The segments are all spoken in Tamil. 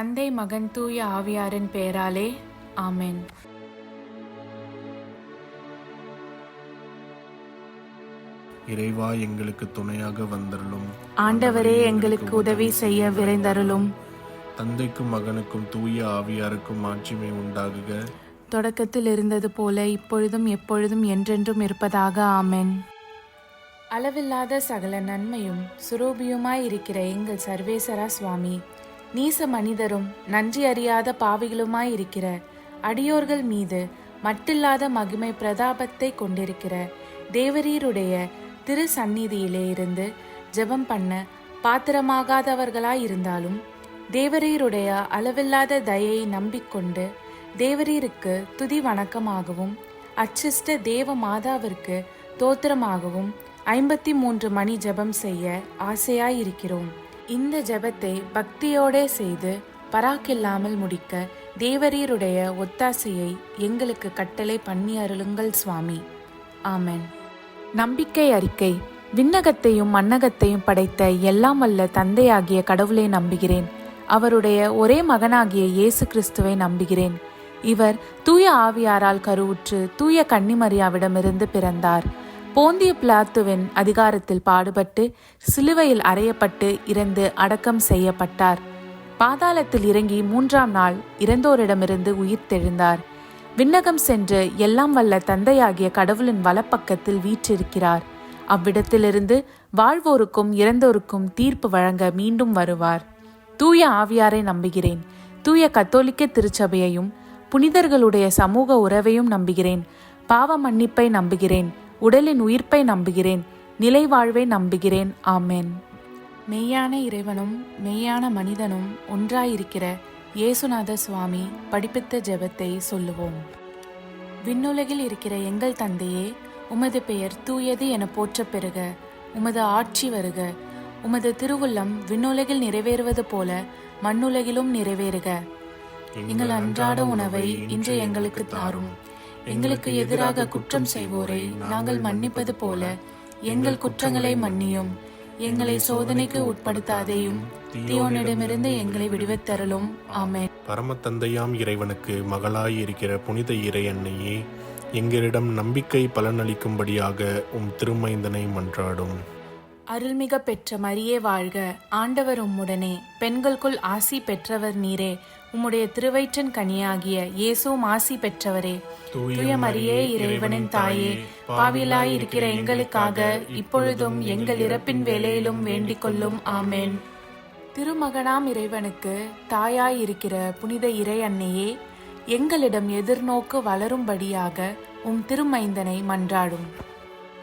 தந்தை, மகன், தூய ஆவியாரின் பெயராலே ஆமென். இறைவா, எங்களுக்கு துணையாக வந்தருளும். ஆண்டவரே, எங்களுக்கு உதவி செய்ய விரைந்தருளும். தந்தைக்கும் மகனுக்கும் தூய ஆவியாருக்கும் மாட்சிமை உண்டாகுக. தொடக்கத்தில் இருந்தது போல இப்பொழுதும் எப்பொழுதும் என்றென்றும் இருப்பதாக ஆமென். அளவில்லாத சகல நன்மையும் சுரூபியுமாயிருக்கிற எங்கள் சர்வேசரா சுவாமி, நீச மனிதரும் நன்றி அறியாத பாவிகளுமாயிருக்கிற அடியோர்கள் மீது மட்டில்லாத மகிமை பிரதாபத்தை கொண்டிருக்கிற தேவரீருடைய திரு சந்நிதியிலே இருந்து ஜெபம் பண்ண பாத்திரமாகாதவர்களாயிருந்தாலும் தேவரீருடைய அளவில்லாத தயையை நம்பிக்கொண்டு தேவரீருக்கு துதி வணக்கமாகவும் அச்சிஷ்ட தேவ மாதாவிற்கு தோத்திரமாகவும் 53 மணி ஜெபம் செய்ய ஆசையாயிருக்கிறோம். இந்த ஜெபத்தை பக்தியோடே செய்து பராக்கில்லாமல் முடிக்க தேவரீருடைய ஒத்தாசையை எங்களுக்கு கட்டளை பண்ணி அருளுங்கள் சுவாமி. ஆமென். நம்பிக்கை அறிக்கை. விண்ணகத்தையும் மண்ணகத்தையும் படைத்த எல்லாம் வல்ல தந்தையாகிய கடவுளை நம்புகிறேன். அவருடைய ஒரே மகனாகிய இயேசு கிறிஸ்துவை நம்புகிறேன். இவர் தூய ஆவியாரால் கருவுற்று தூய கன்னிமரியாவிடமிருந்து பிறந்தார். போந்திய பிலாத்துவின் அதிகாரத்தில் பாடுபட்டு சிலுவையில் அறையப்பட்டு இறந்து அடக்கம் செய்யப்பட்டார். பாதாளத்தில் இறங்கி 3ஆம் நாள் இறந்தோரிடமிருந்து உயிர்த்தெழுந்தார். விண்ணகம் சென்று எல்லாம் வல்ல தந்தையாகிய கடவுளின் வலப்பக்கத்தில் வீற்றிருக்கிறார். அவ்விடத்திலிருந்து வாழ்வோருக்கும் இறந்தோருக்கும் தீர்ப்பு வழங்க மீண்டும் வருவார். தூய ஆவியாரை நம்புகிறேன். தூய கத்தோலிக்க திருச்சபையையும் புனிதர்களுடைய சமூக உறவையும் நம்புகிறேன். பாவ மன்னிப்பை நம்புகிறேன். உடலின் உயிர்ப்பை நம்புகிறேன். நிலை வாழ்வை நம்புகிறேன். ஆமென். மெய்யான இறைவனும் மெய்யான மனிதனும் ஒன்றாயிருக்கிற இயேசுநாத சுவாமி படிப்பித்த ஜெபத்தை சொல்லுவோம். விண்ணுலகில் இருக்கிற எங்கள் தந்தையே, உமது பெயர் தூயது என போற்றப் பெறுக. உமது ஆட்சி வருக. உமது திருவுள்ளம் விண்ணுலகில் நிறைவேறுவது போல மண்ணுலகிலும் நிறைவேறுக. எங்கள் அன்றாட உணவை இன்று எங்களுக்கு தாரும். எங்களுக்கு எதிராக குற்றம் செய்வோரை நாங்கள் மன்னிப்பது போல எங்கள் குற்றங்களை மன்னியும். எங்களை சோதனைக்கு உட்படுத்தாதேயும், தீயோனிடமிருந்து எங்களை விடுவித்தருளும். ஆமென். பரம தந்தையாம் இறைவனுக்கு மகளாய் இருக்கிற புனித இறை அன்னையே, எங்களிடம் நம்பிக்கை பலனளிக்கும்படியாக உம் திருமைந்தனை மன்றாடும். அருள்மிக பெற்ற மரியே வாழ்க. ஆண்டவர் உம்முடனே, பெண்களுக்குள் ஆசி பெற்றவர் நீரே. உம்முடைய திருவயிற்றின் கனியாகிய இயேசுவும் ஆசி பெற்றவரே. தூய மரியே, இறைவனின் தாயே, பாவிலாய் இருக்கிற எங்களுக்காக இப்பொழுதும் எங்கள் இறப்பின் வேளையிலும் வேண்டிக் கொள்ளும். ஆமென். திருமகனாம் இறைவனுக்கு தாயாய் இருக்கிற புனித இறை அன்னையே, எங்களிடம் எதிர்நோக்கு வளரும்படியாக உம் திருமைந்தனை மன்றாடும்.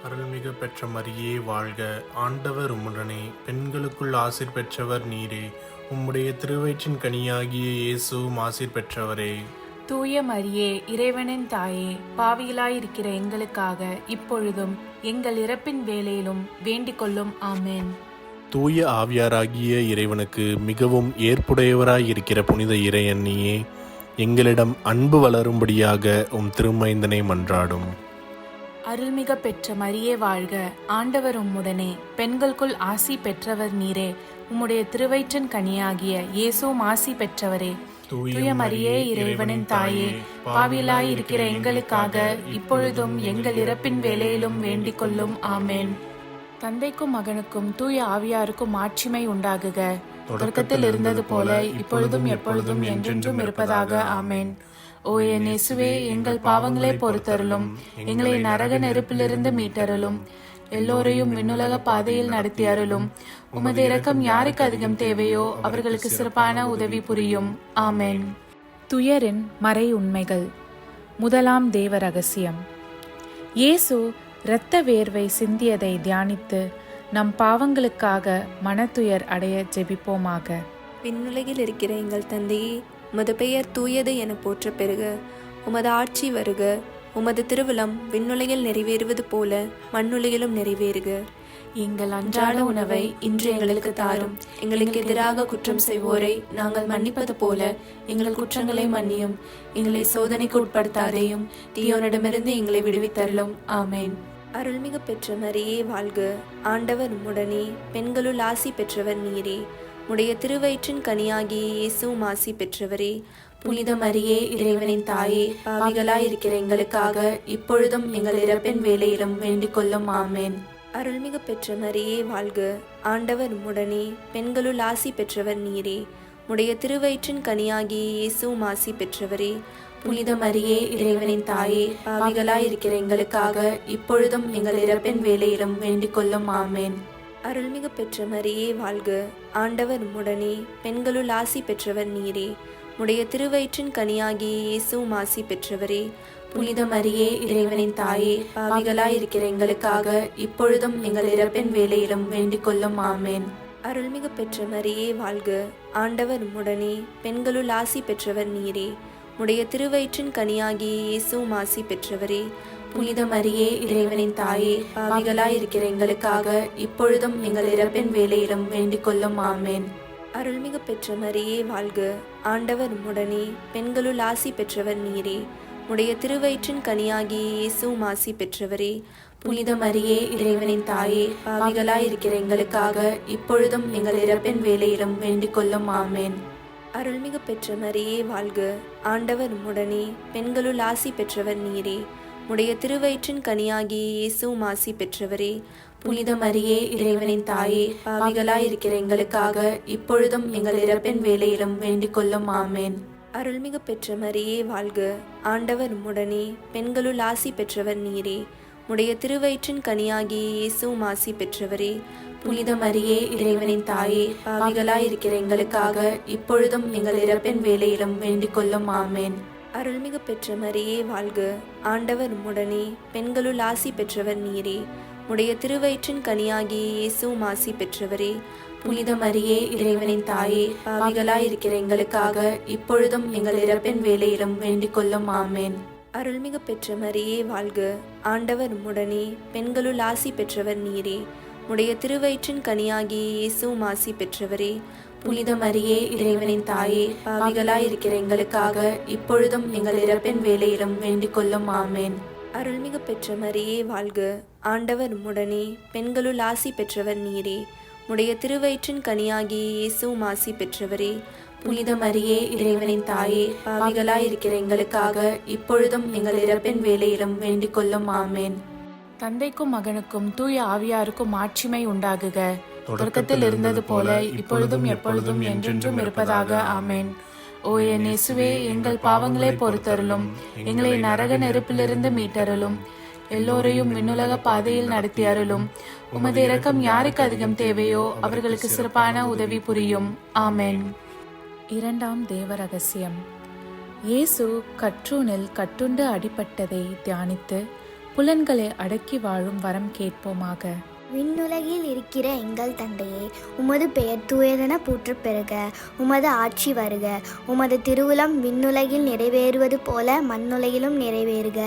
அருள்மிகு பெற்ற மரியே வாழ்க. ஆண்டவர் உம்முடனே, பெண்களுக்குள் ஆசீர் பெற்றவர் நீரே. உம்முடைய திருவயிற்றின் கனியாகிய இயேசுவும் ஆசீர் பெற்றவரே. தூய மரியே, இறைவனின் தாயே, பாவிகளாயிருக்கிற எங்களுக்காக இப்பொழுதும் எங்கள் இறப்பின் வேளையிலும் வேண்டிக் கொள்ளும். ஆமென். தூய ஆவியாராகிய இறைவனுக்கு மிகவும் ஏற்புடையவராயிருக்கிற புனித இறை அன்னியே, எங்களிடம் அன்பு வளரும்படியாக உம் திருமைந்தனை மன்றாடும். அருள்மிக பெற்ற மரியே வாழ்க. ஆண்டவர் உம்முடனே, பெண்களுக்குள் ஆசி பெற்றவர் நீரே. உம்முடைய திருவயிற்றின் கனியாகிய இயேசுவும் ஆசி பெற்றவரே. தூய மரியே, இறைவனின் தாயே, பாவிலாய் இருக்கிற எங்களுக்காக இப்பொழுதும் எங்கள் இறப்பின் வேளையிலும் வேண்டிக் கொள்ளும். ஆமென். தந்தைக்கும் மகனுக்கும் தூய ஆவியாருக்கும் மாட்சிமை உண்டாகுக. தொடக்கத்தில் இருந்தது போல இப்பொழுதும் எப்பொழுதும் என்றென்றும் இருப்பதாக. ஆமென். ஓ என் இயேசுவே, எங்கள் பாவங்களை பொறுத்தருளும். எங்களை நரக நெருப்பிலிருந்து மீட்டருளும். எல்லோரையும் விண்ணுலக பாதையில் நடத்தி அருளும். உமது இரக்கம் யாருக்கு அதிகம் தேவையோ அவர்களுக்கு சிறப்பான உதவி புரியும். ஆமென். துயரின் மறை உண்மைகள். முதலாம் தேவ ரகசியம். இயேசு இரத்த வேர்வை சிந்தியதை தியானித்து நம் பாவங்களுக்காக மனத்துயர் அடைய ஜெபிப்போமாக. விண்ணுலகில் இருக்கிற எங்கள் தந்தையே, உமது பெயர் தூயது என போற்ற பெறுக. உமது ஆட்சி வருக. உமது திருவுளம் விண்ணுலகில் நிறைவேறுவது போல மண்ணுலகிலும் நிறைவேறுக. எங்கள் அன்றாட உணவை இன்று எங்களுக்கு தாரும். எங்களுக்கு எதிராக குற்றம் செய்வோரை நாங்கள் மன்னிப்பது போல எங்கள் குற்றங்களை மன்னியும். எங்களை சோதனைக்கு உட்படுத்தாதேயும், தீயோனிடமிருந்து எங்களை விடுவித்தருளும். ஆமென். அருள்மிகு பெற்ற மரியே வாழ்க. ஆண்டவர் உம்முடனே, பெண்களுள் ஆசி பெற்றவர் நீரே. உடைய திருவயிற்றின் கனியாகிய இயேசுவும் ஆசி பெற்றவரே. புனித மரியே, இறைவனின் தாயே, பாவிகளாயிருக்கிற எங்களுக்காக இப்பொழுதும் எங்கள் இறப்பின் வேளையிலும் வேண்டிக் கொள்ளும். ஆமேன். அருள்மிகு பெற்ற மரியே வாழ்க, ஆண்டவர் உம்முடனே, பெண்களுள் ஆசி பெற்றவர் நீரே. உடைய திருவயிற்றின் கனியாகிய இயேசுவும் ஆசி பெற்றவரே. புனித மரியே, இறைவனின் தாயே, பாவிகளாயிருக்கிற எங்களுக்காக இப்பொழுதும் எங்கள் இறப்பின் வேளையிலும் வேண்டிக் கொள்ளும். ஆமேன். அருள்மிகு பெற்ற மரியே வாழ்க, ஆண்டவர் உம்முடனே, பெண்களுள் ஆசி பெற்றவர் நீரே. உடைய திருவயிற்றின் கனியாகிய இயேசுவும் ஆசி பெற்றவரே. புனித மரியே, இறைவனின் தாயே, பாவிகளாயிருக்கிற எங்களுக்காக இப்பொழுதும் எங்கள் இறப்பின் வேளையிலும் வேண்டிக் கொள்ளும். ஆமேன். அருள்மிகு பெற்ற மரியே வாழ்க, ஆண்டவர் உம்முடனே, பெண்களுள் ஆசி பெற்றவர் நீரே. உடைய திருவயிற்றின் கனியாகிய இயேசுவும் ஆசி பெற்றவரே. புனித மரியே, இறைவனின் தாயே, பாவிகளாயிருக்கிற எங்களுக்காக இப்பொழுதும் எங்கள் இறப்பின் வேளையிலும் வேண்டிக் கொள்ளும். ஆமேன். அருள்மிகு பெற்ற மரியே வாழ்க, ஆண்டவர் உம்முடனே, பெண்களுள் ஆசி பெற்றவர் நீரே. உடைய திருவயிற்றின் கனியாகிய இயேசுவும் ஆசி பெற்றவரே. புனித மரியே, இறைவனின் தாயே, பாவிகளாயிருக்கிற எங்களுக்காக இப்பொழுதும் எங்கள் இறப்பின் வேளையிலும் வேண்டிக் கொள்ளும். ஆமேன். அருள்மிகு பெற்ற மரியே வாழ்க, ஆண்டவர் உம்முடனே, பெண்களுள் ஆசி பெற்றவர் நீரே. உடைய திருவயிற்றின் கனியாகிய இயேசுவும் ஆசி பெற்றவரே. புனித மரியே, இறைவனின் தாயே, பாவிகளாயிருக்கிற எங்களுக்காக இப்பொழுதும் எங்கள் இறப்பின் வேளையிலும் வேண்டிக் கொள்ளும். ஆமேன். அருள்மிகு பெற்ற மரியே வாழ்க, ஆண்டவர் உம்முடனே, பெண்களுள் ஆசி பெற்றவர் நீரே. உடைய திருவயிற்றின் கனியாகிய இயேசுவும் ஆசி பெற்றவரே. புனித மரியே, இறைவனின் தாயே, பாவிகளாயிருக்கிற எங்களுக்காக இப்பொழுதும் எங்கள் இறப்பின் வேளையிலும் வேண்டிக் கொள்ளும். ஆமேன். அருள்மிகு பெற்ற மரியே வாழ்க, ஆண்டவர் உம்முடனே, பெண்களுள் ஆசி பெற்றவர் நீரே. உடைய திருவயிற்றின் கனியாகிய இயேசுவும் ஆசி பெற்றவரே. புனித மரியே, இறைவனின் தாயே, பாவிகளாயிருக்கிற எங்களுக்காக இப்பொழுதும் எங்கள் இறப்பின் வேளையிலும் வேண்டிக் கொள்ளும். ஆமேன். அருள்மிகு பெற்ற மரியே வாழ்க, ஆண்டவர் உம்முடனே, பெண்களுள் ஆசி பெற்றவர் நீரே. உடைய திருவயிற்றின் கனியாகிய இயேசுவும் ஆசி பெற்றவரே. புனித மரியே, இறைவனின் தாயே, பாவிகளாயிருக்கிற எங்களுக்காக இப்பொழுதும் எங்கள் இறப்பின் வேளையிலும் வேண்டிக் கொள்ளும். ஆமேன். அருள்மிகு பெற்ற மரியே வாழ்க, ஆண்டவர் உம்முடனே, பெண்களுள் ஆசி பெற்றவர் நீரே. உடைய திருவயிற்றின் கனியாகிய இயேசுவும் ஆசி பெற்றவரே. புனித மரியே, இறைவனின் தாயே, பாவிகளாயிருக்கிற எங்களுக்காக இப்பொழுதும் எங்கள் இறப்பின் வேளையிலும் வேண்டிக் கொள்ளும். ஆமேன். தந்தைக்கும் மகனுக்கும் தூய ஆவியாருக்கும் மாட்சிமை உண்டாகுக. தொடக்கத்தில் இருந்தது போல இப்பொழுதும் எப்பொழுதும் என்றென்றும் இருப்பதாக. ஆமேன். ஓ என் இயேசுவே, எங்கள் பாவங்களை பொறுத்தருளும், எங்களை நரக நெருப்பிலிருந்து மீட்டருளும், எல்லோரையும் விண்ணுலக பாதையில் நடத்தி அருளும். உமது இரக்கம் யாருக்கு அதிகம் தேவையோ அவர்களுக்கு சிறப்பான உதவி புரியும். ஆமேன். இரண்டாம் தேவ ரகசியம். இயேசு கற்றூனில் கட்டுண்டு அடிபட்டதை தியானித்து புலன்களை அடக்கி வாழும் வரம் கேட்போமாக. விண்ணுலகில் இருக்கிற எங்கள் தந்தையே, உமது பெயர் தூயதென போற்றப் பெறுக. உமது ஆட்சி வருக. உமது திருவுளம் விண்ணுலகில் நிறைவேறுவது போல மண்ணுலகிலும் நிறைவேறுக.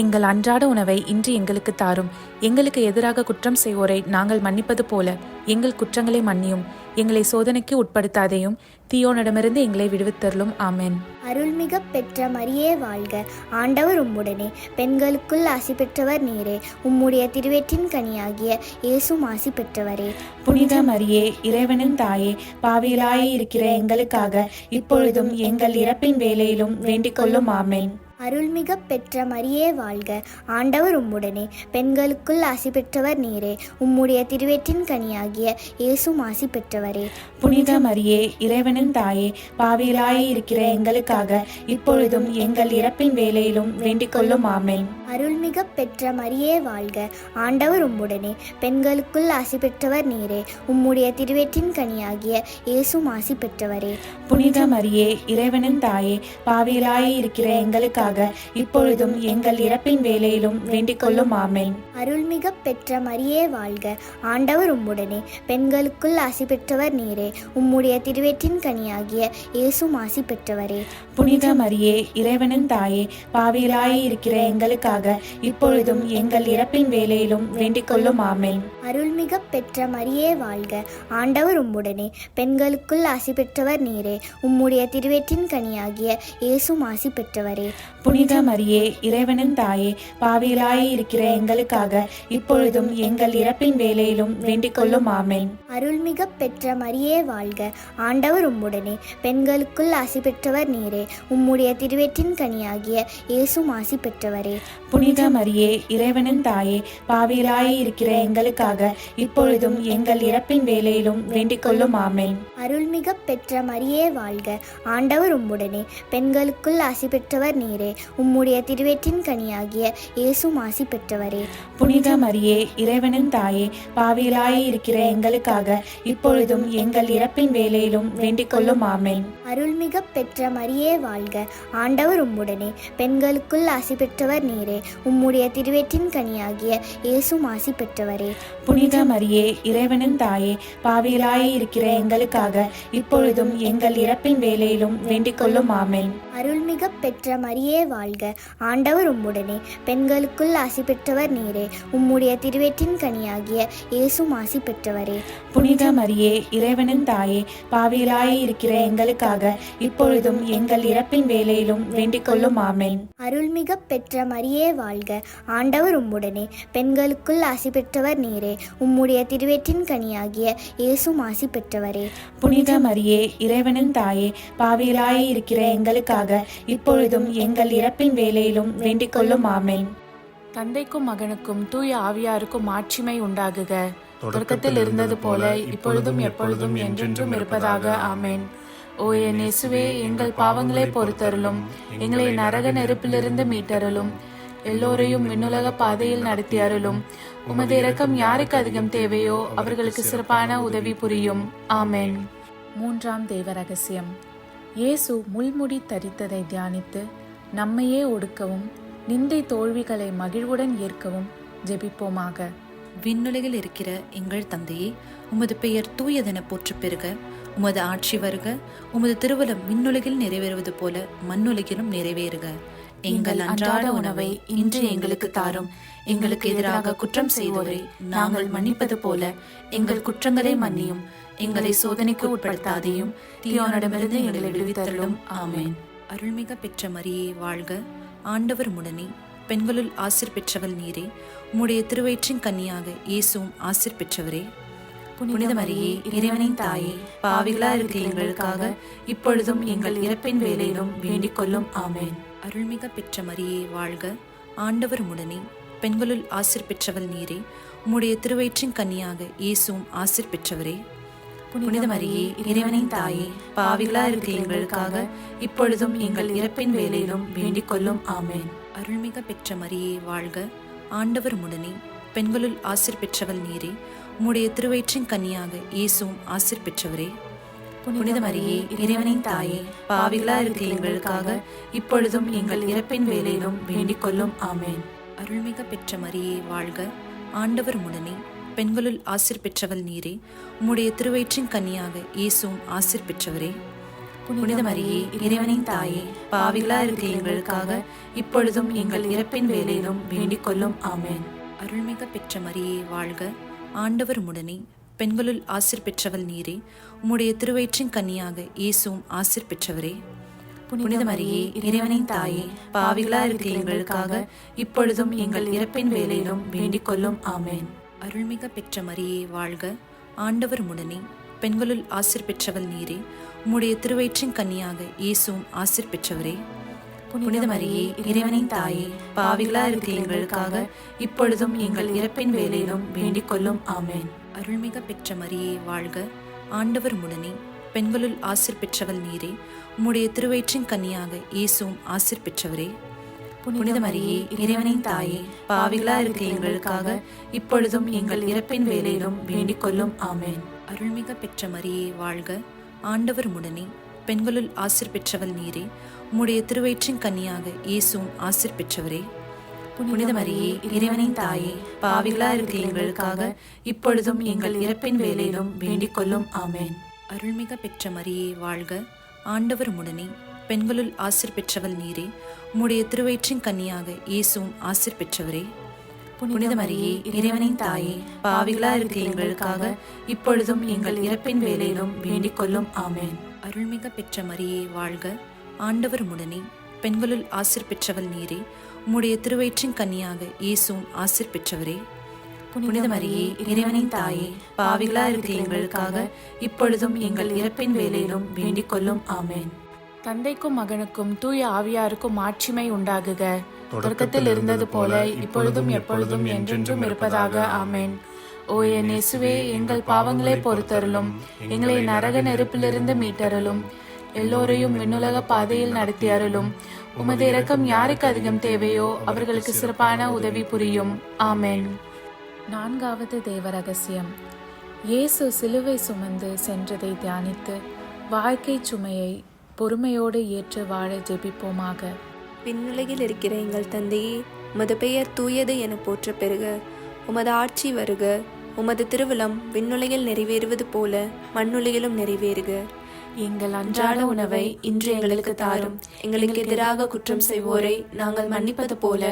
எங்கள் அன்றாட உணவை இன்று எங்களுக்கு தாரும். எங்களுக்கு எதிராக குற்றம் செய்வோரை நாங்கள் மன்னிப்பது போல எங்கள் குற்றங்களை மன்னியும். எங்களை சோதனைக்கு உட்படுத்தாதையும் தீயோனிடமிருந்து எங்களை விடுவித்தருளும். ஆமென். அருள்மிக பெற்ற மரியே வாழ்க, ஆண்டவர் உம்முடனே, பெண்களுக்குள் ஆசி பெற்றவர் நீரே. உம்முடைய திருவயிற்றின் கனியாகிய இயேசுவும் ஆசி பெற்றவரே. புனித மரியே, இறைவனின் தாயே, பாவிகளாய் இருக்கிற எங்களுக்காக இப்பொழுதும் எங்கள் இறப்பின் வேளையிலும் வேண்டிக் கொள்ளும். ஆமென். அருள்மிக பெற்ற மரியே வாழ்க, ஆண்டவர் உம்முடனே, பெண்களுக்குள் ஆசி பெற்றவர் நீரே. உம்முடைய திருவயிற்றின் கனியாகிய இயேசுவும் ஆசி பெற்றவரே. புனித மரியே, இறைவனின் தாயே, பாவிகளாய் இருக்கிற எங்களுக்காக இப்பொழுதும் எங்கள் இறப்பின் வேளையிலும் வேண்டிக் கொள்ளும். ஆமென். அருள்மிக பெற்ற மரியே வாழ்க, ஆண்டவர் உம்முடனே, பெண்களுக்குள் ஆசி பெற்றவர் நீரே. உம்முடைய திருவயிற்றின் கனியாகிய இயேசுவும் ஆசி பெற்றவரே. புனித மரியே, இறைவனின் தாயே, பாவிகளாய் இருக்கிற எங்களுக்காக இப்பொழுதும் எங்கள் இறப்பின் வேளையிலும் வேண்டிக் கொள்ளும். ஆமென். அருள்மிக பெற்ற மரியே வாழ்க, ஆண்டவர் உம்முடனே, பெண்களுக்குள் ஆசி பெற்றவர் நீரே. உம்முடைய திருவயிற்றின் கனியாகிய இயேசுவும் ஆசி பெற்றவரே. புனித மரியே, இறைவனின் தாயே, பாவிகளாய் இருக்கிற எங்களுக்காக இப்பொழுதும் எங்கள் இறப்பின் வேளையிலும் வேண்டிக் கொள்ளும். ஆமென். அருள்மிக பெற்ற மரியே வாழ்க, ஆண்டவர் உம்முடனே, பெண்களுக்குள் ஆசி பெற்றவர் நீரே. உம்முடைய திருவயிற்றின் கனியாகிய இயேசுவும் ஆசி பெற்றவரே. புனித மரியே இறைவனின் தாயே, பாவிகளாய் இருக்கிற எங்களுக்காக இப்பொழுதும் எங்கள் இறப்பின் வேளையிலும் வேண்டிக் கொள்ளும். ஆமென். அருள்மிக பெற்ற மரியே வாழ்க, ஆண்டவர் உம்முடனே, பெண்களுக்குள் ஆசி பெற்றவர் நீரே. உம்முடைய திருவயிற்றின் கனியாகிய இயேசுவும் ஆசி பெற்றவரே. புனித மரியே இறைவனின் தாயே, பாவிகளாய் இருக்கிற எங்களுக்காக இப்பொழுதும் எங்கள் இறப்பின் வேளையிலும் வேண்டிக் கொள்ளும். ஆமென். அருள்மிக பெற்ற மரியே வாழ்க, ஆண்டவர் உம்முடனே, பெண்களுக்குள் ஆசி பெற்றவர் நீரே. உம்முடைய திருவயிற்றின் கனியாகிய இயேசுவும் ஆசி பெற்றவரே. புனித மரியே இறைவனின் தாயே, பாவிகளாய் இருக்கிற எங்களுக்காக இப்பொழுதும் எங்கள் இறப்பின் வேளையிலும் வேண்டிக் கொள்ளும். ஆமென். அருள்மிக பெற்ற மரியே வாழ்க, ஆண்டவர் உம்முடனே, பெண்களுக்குள் ஆசி பெற்றவர் நீரே. உம்முடைய திருவயிற்றின் கனியாகிய இயேசுவும் ஆசி பெற்றவரே. புனித மரியே இறைவனின் தாயே, பாவிகளாய் இருக்கிற எங்களுக்காக இப்பொழுதும் எங்கள் இறப்பின் வேளையிலும் வேண்டிக் கொள்ளும். ஆமென். அருள்மிக பெற்ற மரியே வாழ்க, ஆண்டவர் உம்முடனே, பெண்களுக்குள் ஆசி பெற்றவர் நீரே. உம்முடைய திருவயிற்றின் கனியாகிய இயேசுவும் ஆசி பெற்றவரே. புனித மரியே இறைவனின் தாயே, பாவிகளாய் இருக்கிற எங்களுக்காக இப்பொழுதும் எங்கள் இறப்பின் வேளையிலும் வேண்டிக் கொள்ளும். ஆமென். அருள்மிக பெற்ற மரியே வாழ்க, ஆண்டவர் உம்முடனே, பெண்களுக்குள் ஆசி பெற்றவர் நீரே. உம்முடைய திருவயிற்றின் கனியாகிய இயேசுவும் ஆசி பெற்றவரே. புனித மரியே இறைவனின் தாயே, பாவிகளாய் இருக்கிற எங்களுக்காக இப்பொழுதும் எங்கள் இறப்பின் வேளையிலும் வேண்டிக் கொள்ளும். ஆமென். தந்தைக்கும் மகனுக்கும் தூய ஆவியாருக்கும் ஆட்சிமை உண்டாகுக. தொடக்கத்தில் இருந்தது போல இப்பொழுதும் எப்பொழுதும் என்றென்றும் இருப்பதாக. ஆமென். ஓ என் இயேசுவே, எங்கள் பாவங்களை பொறுத்தருளும், எங்களை நரக நெருப்பிலிருந்து மீட்டருளும், எல்லோரையும் விண்ணுலக பாதையில் நடத்தி அருளும். உமது இரக்கம் யாருக்கு அதிகம் தேவையோ அவர்களுக்கு சிறப்பான உதவி புரியும். ஆமென். மூன்றாம் தேவ ரகசியம். இயேசு முள்முடி தரித்ததை தியானித்து நம்மையே ஒடுக்கவும் நிந்தை தோல்விகளை மகிழ்வுடன் ஏற்கவும் ஜெபிப்போமாக. விண்ணுலகில் இருக்கிற எங்கள் தந்தையே, உமது பெயர் தூயதென போற்றப் பெறுக. உமது ஆட்சி வருக. உமது திருவுளம் விண்ணுலகில் நிறைவேறுவது போல மண்ணுலகிலும் நிறைவேறுக. எங்கள் அன்றாட உணவை இன்று எங்களுக்கு தாரும். எங்களுக்கு எதிராக குற்றம் செய்வோரை நாங்கள் மன்னிப்பது போல எங்கள் குற்றங்களை மன்னியும். எங்களை சோதனைக்கு உட்படுத்தாதையும் தீயோனிடமிருந்து எங்களை விடுவித்தருளும். ஆமென். அருள்மிக பெற்ற மரியே வாழ்க, ஆண்டவர் உம்முடனே, பெண்களுள் ஆசீர் பெற்றவள் நீரே. உம்முடைய திருவயிற்றின் கன்னியாக இயேசுவும் ஆசீர் பெற்றவரே. புனித மரியே இறைவனின் தாயே, பாவிகளா இருக்கிற எங்களுக்காக இப்பொழுதும் எங்கள் இறப்பின் வேளையிலும் வேண்டிக் கொள்ளும். ஆமென். அருள்மிக பெற்ற மரியே வாழ்க, ஆண்டவர் உம்முடனே, பெண்களுள் ஆசீர் பெற்றவள் நீரே. உம்முடைய திருவயிற்றின் கன்னியாக இயேசுவும் ஆசீர் பெற்றவரே. புனித மரியே இறைவனின் தாயே, பாவிகளா இருக்கிற எங்களுக்காக இப்பொழுதும் எங்கள் இறப்பின் வேளையிலும் வேண்டிக் கொள்ளும். ஆமென். அருள்மிக பெற்ற மரியே வாழ்க, ஆண்டவர் உம்முடனே, பெண்களுள் ஆசீர் பெற்றவள் நீரே. உம்முடைய திருவயிற்றின் கன்னியாக இயேசுவும் ஆசீர் பெற்றவரே. புனித மரியே இறைவனின் தாயே, பாவிகளா இருக்கிற எங்களுக்காக இப்பொழுதும் எங்கள் இறப்பின் வேளையிலும் வேண்டிக் கொள்ளும். ஆமென். அருள்மிக பெற்ற மரியே வாழ்க, ஆண்டவர் உம்முடனே, பெண்களுள் ஆசீர் பெற்றவள் நீரே. உம்முடைய திருவயிற்றின் கன்னியாக இயேசுவும் ஆசீர் பெற்றவரே. புனித மரியே இறைவனின் தாயே, பாவிகளா இருக்கிற எங்களுக்காக இப்பொழுதும் எங்கள் இறப்பின் வேளையிலும் வேண்டிக் கொள்ளும். ஆமென். அருள்மிக பெற்ற மரியே வாழ்க, ஆண்டவர் உம்முடனே, பெண்களுள் ஆசீர் பெற்றவள் நீரே. உம்முடைய திருவயிற்றின் கன்னியாக இயேசுவும் ஆசீர் பெற்றவரே. புனித மரியே இறைவனின் தாயே, பாவிகளா இருக்கிற எங்களுக்காக இப்பொழுதும் எங்கள் இறப்பின் வேளையிலும் வேண்டிக் கொள்ளும். ஆமென். அருள்மிக பெற்ற மரியே வாழ்க, ஆண்டவர் உம்முடனே, பெண்களுள் ஆசீர் பெற்றவள் நீரே. உம்முடைய திருவயிற்றின் கன்னியாக இயேசுவும் ஆசீர் பெற்றவரே. புனித மரியே இறைவனின் தாயே, பாவிகளா இருக்கிற எங்களுக்காக இப்பொழுதும் எங்கள் இறப்பின் வேளையிலும் வேண்டிக் கொள்ளும். ஆமென். அருள்மிக பெற்ற மரியே வாழ்க, ஆண்டவர் உம்முடனே, பெண்களுள் ஆசீர் பெற்றவள் நீரே. உம்முடைய திருவயிற்றின் கன்னியாக இயேசுவும் ஆசீர் பெற்றவரே. புனித மரியே இறைவனின் தாயே, பாவிகளா இருக்கிற எங்களுக்காக இப்பொழுதும் எங்கள் இறப்பின் வேளையிலும் வேண்டிக் கொள்ளும். ஆமென். அருள்மிக பெற்ற மரியே வாழ்க, ஆண்டவர் உம்முடனே, பெண்களுள் ஆசீர் பெற்றவள் நீரே. உம்முடைய திருவயிற்றின் கன்னியாக இயேசுவும் ஆசீர் பெற்றவரே. புனித மரியே இறைவனின் தாயே, பாவிகளா இருக்கிற எங்களுக்காக இப்பொழுதும் எங்கள் இறப்பின் வேளையிலும் வேண்டிக் கொள்ளும். ஆமென். அருள்மிக பெற்ற மரியே வாழ்க, ஆண்டவர் உம்முடனே, பெண்களுள் ஆசீர் பெற்றவள் நீரே. உம்முடைய திருவயிற்றின் கன்னியாக இயேசுவும் ஆசீர் பெற்றவரே. புனித மரியே இறைவனின் தாயே, பாவிகளா இருக்கிற எங்களுக்காக இப்பொழுதும் எங்கள் இறப்பின் வேளையிலும் வேண்டிக் கொள்ளும். ஆமென். அருள்மிக பெற்ற மரியே வாழ்க, ஆண்டவர் உம்முடனே, பெண்களுள் ஆசீர் பெற்றவள் நீரே. உம்முடைய திருவயிற்றின் கனியாக இயேசுவும் ஆசீர் பெற்றவரே. புனித மரியே, இறைவனின் தாயே, பாவிகளா இருக்கிற எங்களுக்காக இப்பொழுதும் எங்கள் இறப்பின் வேளையிலும் வேண்டிக் கொள்ளும். ஆமென். தந்தைக்கும் மகனுக்கும் தூய ஆவியாருக்கும் மாட்சிமை உண்டாகுக. தொடக்கத்தில் இருந்தது போல இப்பொழுதும் எப்பொழுதும் என்றென்றும் இருப்பதாக. ஆமென். ஓ என் இயேசுவே, எங்கள் பாவங்களை பொறுத்தருளும், எங்களை நரக நெருப்பிலிருந்து மீட்டருளும், எல்லோரையும் விண்ணுலக பாதையில் நடத்தி அருளும். உமது இரக்கம் யாருக்கு அதிகம் தேவையோ அவர்களுக்கு சிறப்பான உதவி புரியும். ஆமென். நான்காவது தேவ ரகசியம். இயேசு சிலுவை சுமந்து சென்றதை தியானித்து வாழ்க்கை சுமையை பொறுமையோடு ஏற்று வாழ ஜெபிப்போமாக. விண்ணுலகில் இருக்கிற எங்கள் தந்தையே, உமது பெயர் தூயது என போற்ற பெறுக. உமது ஆட்சி வருக. உமது திருவிழம் விண்ணுலகில் நிறைவேறுவது போல மண்ணுலகிலும் நிறைவேறுக. எங்கள் அன்றாட உணவை இன்று எங்களுக்கு தாரும். எங்களுக்கு எதிராக குற்றம் செய்வோரை நாங்கள் மன்னிப்பது போல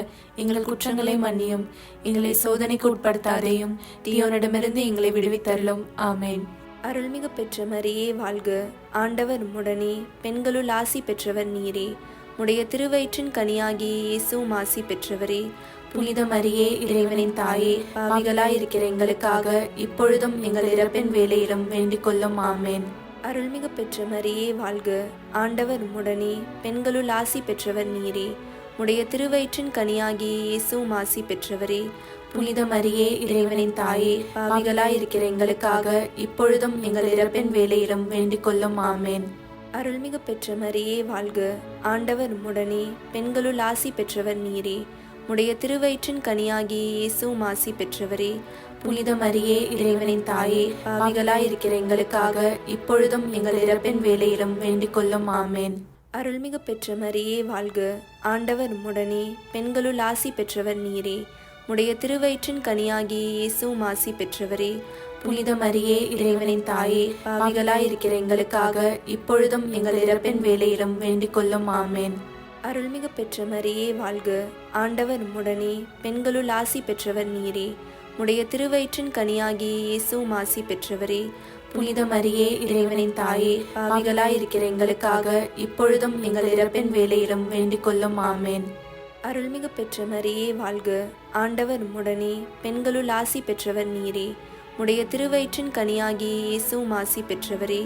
எங்கள் குற்றங்களை மன்னியும். எங்களை சோதனைக்கு உட்படுத்தாதேயும், தீயோனிடமிருந்து எங்களை விடுவித்தருளும். ஆமென். அருள்மிகு பெற்ற மரியே வாழ்க. ஆண்டவர் உம்முடனே, பெண்களுள் ஆசி பெற்றவர் நீரே. உடைய திருவயிற்றின் கனியாகிய இயேசுவும் ஆசி பெற்றவரே. புனித மரியே, இறைவனின் தாயே, பாவிகளாயிருக்கிற எங்களுக்காக இப்பொழுதும் எங்கள் இறப்பின் வேளையிலும் வேண்டிக் கொள்ளும். ஆமென். அருள்மிகு பெற்ற மரியே வாழ்க. ஆண்டவர் உம்முடனே, பெண்களுள் ஆசி பெற்றவர் நீரே. உடைய திருவயிற்றின் கனியாகிய இயேசுவும் ஆசி பெற்றவரே. புனித மரியே, இறைவனின் தாயே, பாவிகளாயிருக்கிற எங்களுக்காக இப்பொழுதும் எங்கள் இறப்பின் வேளையிலும் வேண்டிக் கொள்ளும். ஆமென். அருள்மிகு பெற்ற மரியே வாழ்க. ஆண்டவர் உம்முடனே, பெண்களுள் ஆசி பெற்றவர் நீரே. உடைய திருவயிற்றின் கனியாகிய இயேசுவும் ஆசி பெற்றவரே. புனித மரியே, இறைவனின் தாயே, பாவிகளாயிருக்கிற எங்களுக்காக இப்பொழுதும் எங்கள் இறப்பின் வேளையிலும் வேண்டிக் கொள்ளும். ஆமென். அருள்மிகு பெற்ற மரியே வாழ்க. ஆண்டவர் உம்முடனே, பெண்களுள் ஆசி பெற்றவர் நீரே. உடைய திருவயிற்றின் கனியாகிய இயேசுவும் ஆசி பெற்றவரே. புனித மரியே, இறைவனின் தாயே, பாவிகளாயிருக்கிற எங்களுக்காக இப்பொழுதும் எங்கள் இறப்பின் வேளையிலும் வேண்டிக் கொள்ளும். ஆமென். அருள்மிகு பெற்ற மரியே வாழ்க. ஆண்டவர் உம்முடனே, பெண்களுள் ஆசி பெற்றவர் நீரே. உடைய திருவயிற்றின் கனியாகிய இயேசுவும் ஆசி பெற்றவரே. புனித மரியே, இறைவனின் தாயே, பாவிகளாயிருக்கிற எங்களுக்காக இப்பொழுதும் எங்கள் இறப்பின் வேளையிலும் வேண்டிக் கொள்ளும். ஆமென். அருள்மிகு பெற்ற மரியே வாழ்க. ஆண்டவர் உம்முடனே, பெண்களுள் ஆசி பெற்றவர் நீரே. உடைய திருவயிற்றின் கனியாகிய இயேசுவும் ஆசி பெற்றவரே.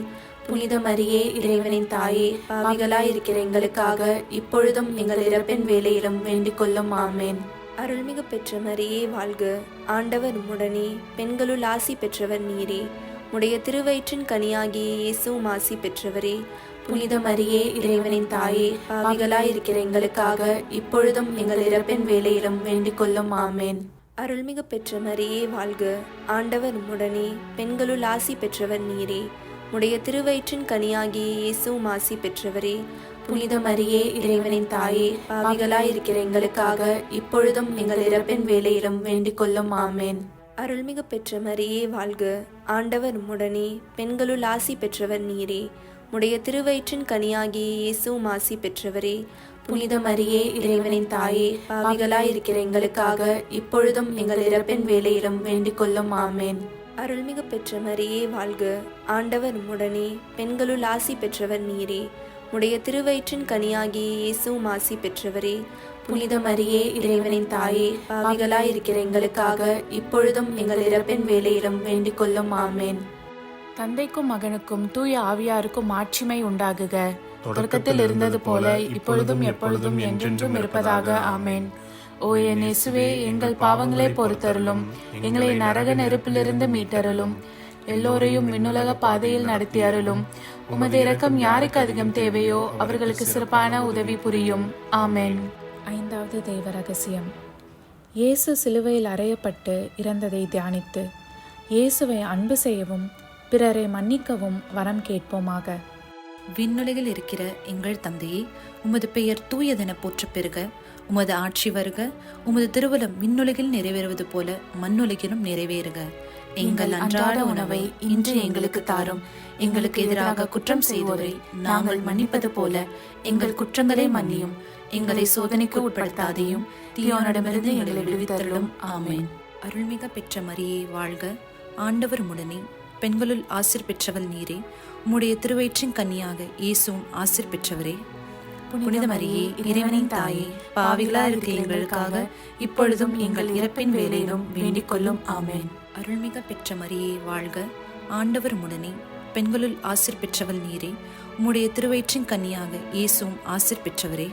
புனித மரியே, இறைவனின் தாயே, பாவிகளாயிருக்கிற எங்களுக்காக இப்பொழுதும் எங்கள் இறப்பின் வேளையிலும் வேண்டிக் கொள்ளும். ஆமென். அருள்மிகு பெற்ற மரியே வாழ்க. ஆண்டவர் உம்முடனே, பெண்களுள் ஆசி பெற்றவர் நீரே. உடைய திருவயிற்றின் கனியாகிய இயேசுவும் ஆசி பெற்றவரே. புனித மரியே, இறைவனின் தாயே, பாவிகளாயிருக்கிற எங்களுக்காக இப்பொழுதும் எங்கள் இறப்பின் வேளையிலும் வேண்டிக் கொள்ளும். ஆமென். அருள்மிகு பெற்ற மரியே வாழ்க. ஆண்டவர் உம்முடனே, பெண்களுள் ஆசி பெற்றவர் நீரே. உடைய திருவயிற்றின் கனியாகிய இயேசுவும் ஆசி பெற்றவரே. புனித மரியே, இறைவனின் தாயே, பாவிகளாயிருக்கிற எங்களுக்காக இப்பொழுதும் எங்கள் இறப்பின் வேளையிலும் வேண்டிக் கொள்ளும். ஆமென். அருள்மிகு பெற்ற மரியே வாழ்க. ஆண்டவர் உம்முடனே, பெண்களுள் ஆசி பெற்றவர் நீரே. உடைய திருவயிற்றின் கனியாகிய இயேசுவும் ஆசி பெற்றவரே. புனித மரியே, இறைவனின் தாயே, பாவிகளாயிருக்கிற எங்களுக்காக இப்பொழுதும் எங்கள் இறப்பின் வேளையிலும் வேண்டிக் கொள்ளும். ஆமென். அருள்மிகு பெற்ற மரியே வாழ்க. ஆண்டவர் உம்முடனே, பெண்களுள் ஆசி பெற்றவர் நீரே. உடைய திருவயிற்றின் கனியாகிய இயேசுவும் ஆசி பெற்றவரே. புனித மரியே, இறைவனின் தாயே, பாவிகளாயிருக்கிற எங்களுக்காக இப்பொழுதும் எங்கள் இறப்பின் வேளையிலும் வேண்டிக் கொள்ளும். ஆமென். தந்தைக்கும் மகனுக்கும் தூய ஆவியாருக்கும் மாட்சிமை உண்டாகுக. தொடக்கத்தில் இருந்தது போல இப்பொழுதும் எப்பொழுதும் என்றென்றும் இருப்பதாக. ஆமென். ஓ என் இயேசுவே, எங்கள் பாவங்களை பொறுத்தருளும், எங்களை நரக நெருப்பிலிருந்து மீட்டருளும், எல்லோரையும் விண்ணுலக பாதையில் நடத்தி அருளும். உமது இரக்கம் யாருக்கு அதிகம் தேவையோ அவர்களுக்கு சிறப்பான உதவி புரியும். ஆமென். ஐந்தாவது தெய்வ ரகசியம். இயேசு சிலுவையில் அறையப்பட்டு இறந்ததை தியானித்து இயேசுவை அன்பு செய்யவும் பிறரை மன்னிக்கவும் வரம் கேட்போமாக. விண்ணுலகில் இருக்கிற எங்கள் தந்தையே, உமது பெயர் தூயதென போற்றப் பெறுக. உமது ஆட்சி வருக. உமது திருவுளம் விண்ணுலகில் நிறைவேறுவது போல மண்ணுலகிலும் நிறைவேறுக. எங்கள் அன்றாட உணவை இன்று எங்களுக்கு தாரும். எங்களுக்கு எதிராக குற்றம் செய்வோரை நாங்கள் மன்னிப்பது போல எங்கள் குற்றங்களை மன்னியும். எங்களை சோதனைக்கு உட்படுத்தாதையும், தீயோனிடமிருந்து எங்களை விடுவித்தருளும். ஆமென். அருள்மிக பெற்ற மரியே வாழ்க. ஆண்டவர் உம்முடனே, பெண்களுள் ஆசீர் பெற்றவள் நீரே. உம்முடைய திருவயிற்றின் கனியாக இயேசுவும் ஆசீர் பெற்றவரே. புனித மரியே இறைவனின் தாயே, பாவிகளா இருக்கிற எங்களுக்காக இப்பொழுதும் எங்கள் இறப்பின் வேளையிலும் வேண்டிக் கொள்ளும். ஆமென். அருள்மிக பெற்ற மரியே வாழ்க, ஆண்டவர் உடனே, பெண்களுள் ஆசீர் பெற்றவள் நீரே. உம்முடைய திருவயிற்றின் கன்னியாக இயேசுவும் ஆசீர் பெற்றவரே.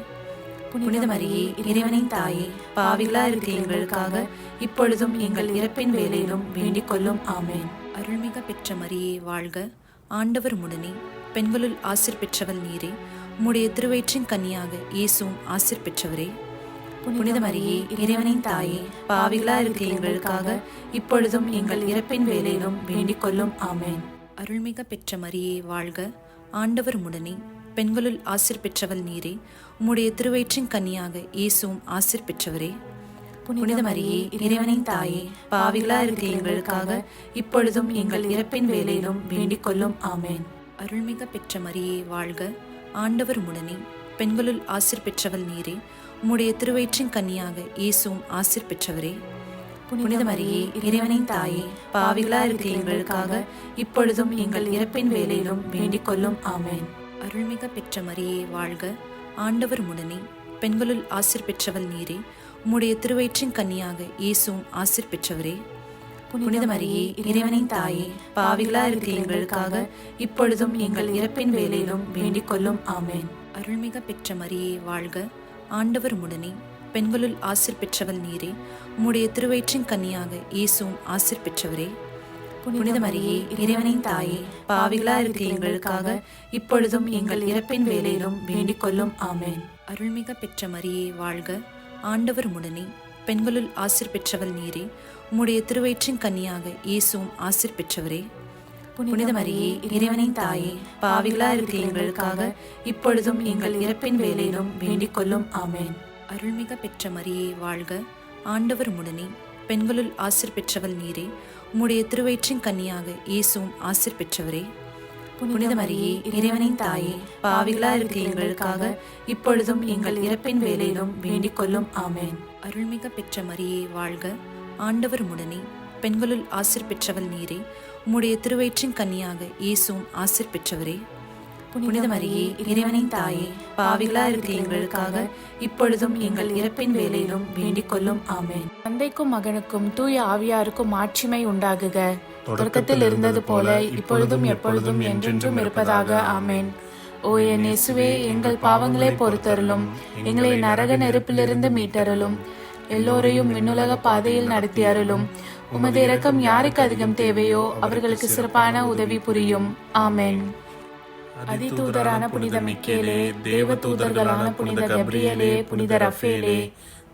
புனித மரியே இறைவனின் தாயே, பாவிகளா இருக்கிற எங்களுக்காக இப்பொழுதும் எங்கள் இறப்பின் வேளையிலும் வேண்டிக் கொள்ளும். ஆமென். அருள்மிக பெற்ற மரியே வாழ்க, ஆண்டவர் உடனே, பெண்களுள் ஆசீர் பெற்றவள் நீரே. உம்முடைய திருவயிற்றின் கன்னியாக இயேசுவும் ஆசீர் பெற்றவரே. புனித மரியே இறைவனின் தாயே, பாவிகளா இருக்கிற எங்களுக்காக இப்பொழுதும் எங்கள் இறப்பின் வேளையிலும் வேண்டிக் கொள்ளும். ஆமென். அருள்மிக பெற்ற மரியே வாழ்க, ஆண்டவர் உடனே, பெண்களுள் ஆசீர் பெற்றவள் நீரே. உம்முடைய திருவயிற்றின் கன்னியாக இயேசுவும் ஆசீர் பெற்றவரே. புனித மரியே இறைவனின் தாயே, பாவிகளா இருக்கிற எங்களுக்காக இப்பொழுதும் எங்கள் இறப்பின் வேளையிலும் வேண்டிக் கொள்ளும். ஆமென். அருள்மிக பெற்ற மரியே வாழ்க, ஆண்டவர் உடனே, பெண்களுள் ஆசீர் பெற்றவள் நீரே. உம்முடைய திருவயிற்றின் கன்னியாக இயேசுவும் ஆசீர் பெற்றவரே. புனித மரியே இறைவனின் தாயே, பாவிகளா இருக்கிற எங்களுக்காக இப்பொழுதும் எங்கள் இறப்பின் வேளையிலும் வேண்டிக் கொள்ளும். ஆமென். அருள்மிக பெற்ற மரியே வாழ்க, ஆண்டவர் உடனே, பெண்களுள் ஆசீர் பெற்றவள் நீரே. உம்முடைய திருவயிற்றின் கன்னியாக இயேசுவும் ஆசீர் பெற்றவரே. புனித மரியே இறைவனின் தாயே, பாவிகளா இருக்கிற எங்களுக்காக இப்பொழுதும் எங்கள் இறப்பின் வேளையிலும் வேண்டிக் கொள்ளும். ஆமென். அருள்மிக பெற்ற மரியே வாழ்க, ஆண்டவர் உடனே, பெண்களுள் ஆசீர் பெற்றவள் நீரே. உம்முடைய திருவயிற்றின் கன்னியாக இயேசுவும் ஆசீர் பெற்றவரே. புனித மரியே இறைவனின் தாயே, பாவிகளா இருக்கிற எங்களுக்காக இப்பொழுதும் எங்கள் இறப்பின் வேளையிலும் வேண்டிக் கொள்ளும். ஆமென். அருள்மிக பெற்ற மரியே வாழ்க, ஆண்டவர் உடனே, பெண்களுள் ஆசீர் பெற்றவள் நீரே. உம்முடைய திருவயிற்றின் கன்னியாக இயேசுவும் ஆசீர் பெற்றவரே. புனித மரியே இறைவனின் தாயே, பாவிகளா இருக்கிற எங்களுக்காக இப்பொழுதும் எங்கள் இறப்பின் வேளையிலும் வேண்டிக் கொள்ளும். ஆமென். அருள்மிக பெற்ற மரியே வாழ்க, ஆண்டவர் உடனே, பெண்களுள் ஆசீர் பெற்றவள் நீரே. உம்முடைய திருவயிற்றின் கன்னியாக இயேசுவும் ஆசீர் பெற்றவரே. புனித மரியே இறைவனின் தாயே, பாவிகளா இருக்கிற எங்களுக்காக இப்பொழுதும் எங்கள் இறப்பின் வேளையிலும் வேண்டிக் கொள்ளும். ஆமென். அருள்மிக பெற்ற மரியே வாழ்க, ஆண்டவர் உடனே, பெண்களுள் ஆசீர் பெற்றவள் நீரே. உம்முடைய திருவயிற்றின் கன்னியாக இயேசுவும் ஆசீர் பெற்றவரே. புனித மரியே இறைவனின் தாயே, பாவிகளா இருக்கிற எங்களுக்காக இப்பொழுதும் எங்கள் இறப்பின் வேளையிலும் வேண்டிக் கொள்ளும். ஆமென். தந்தைக்கும் மகனுக்கும் தூய ஆவியாருக்கும் மாட்சிமை உண்டாகுக. தொடக்கத்தில் இருந்தது போல இப்பொழுதும் எப்பொழுதும் என்றென்றும் இருப்பதாக. ஆமென். ஓ என் இயேசுவே, எங்கள் பாவங்களை பொறுத்தருளும், எங்களை நரக நெருப்பிலிருந்து மீட்டருளும், எல்லோரையும் விண்ணுலக பாதையில் நடத்தி அருளும். உமது இரக்கம் யாருக்கு அதிகம் தேவையோ அவர்களுக்கு சிறப்பான உதவி புரியும். ஆமென். அதிதூதரான புனித மிக்கேலே, தேவ தூதர்களான புனித கப்ரியேலே, புனித ரஃபேலே,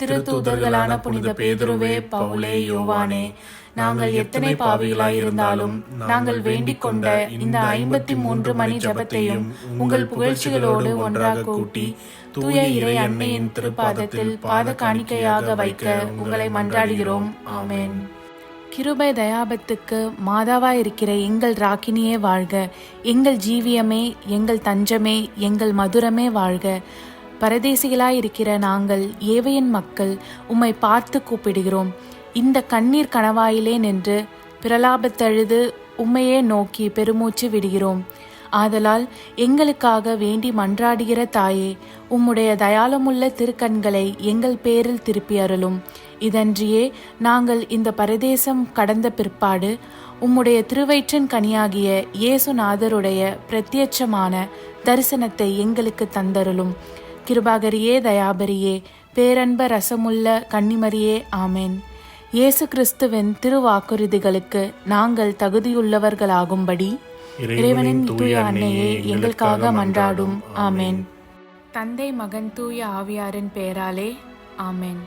திருத்தூதர்களான புனித பேதுருவே, பவுலே, யோவானே, நாங்கள் எத்தனை பாவிகளாய் இருந்தாலும் நாங்கள் வேண்டிக் கொண்ட இந்த 53 மணி ஜபத்தையும் உங்கள் புகழ்ச்சிகளோடு ஒன்றாக கூட்டி தூய இறை அன்னையின் திருப்பாதத்தில் பாத காணிக்கையாக வைக்க உங்களை மன்றாடுகிறோம். ஆமென். கிருபை தயாபத்துக்கு மாதாவாய் இருக்கிற எங்கள் ராக்கினியே வாழ்க. எங்கள் ஜீவியமே, எங்கள் தஞ்சமே, எங்கள் மதுரமே வாழ்க. பரதேசிகளாய் இருக்கிற நாங்கள் ஏவையின் மக்கள் உம்மை பார்த்து கூப்பிடுகிறோம். இந்த கண்ணீர் கணவாயிலே நின்று பிரலாபத்தழுது உம்மையே நோக்கி பெருமூச்சு விடுகிறோம். ஆதலால் எங்களுக்காக வேண்டி மன்றாடுகிற தாயே, உம்முடைய தயாளமுள்ள திருக்கண்களை எங்கள் பேரில் திருப்பி அருளும். இதன்றியே நாங்கள் இந்த பரதேசம் கடந்த பிற்பாடு உம்முடைய திருவயிற்றின் கனியாகிய இயேசுநாதருடைய பிரத்யட்சமான தரிசனத்தை எங்களுக்கு தந்தருளும். கிருபாகரியே, தயாபரியே, பேரன்ப ரசமுள்ள கன்னிமரியே, ஆமென். இயேசு கிறிஸ்துவின் திருவாக்குறுதிகளுக்கு நாங்கள் தகுதியுள்ளவர்களாகும்படி இறைவனின் தூய அன்னையே எங்களுக்காக மன்றாடும். ஆமென். தந்தை, மகன், தூய ஆவியாரின் பெயராலே. ஆமென்.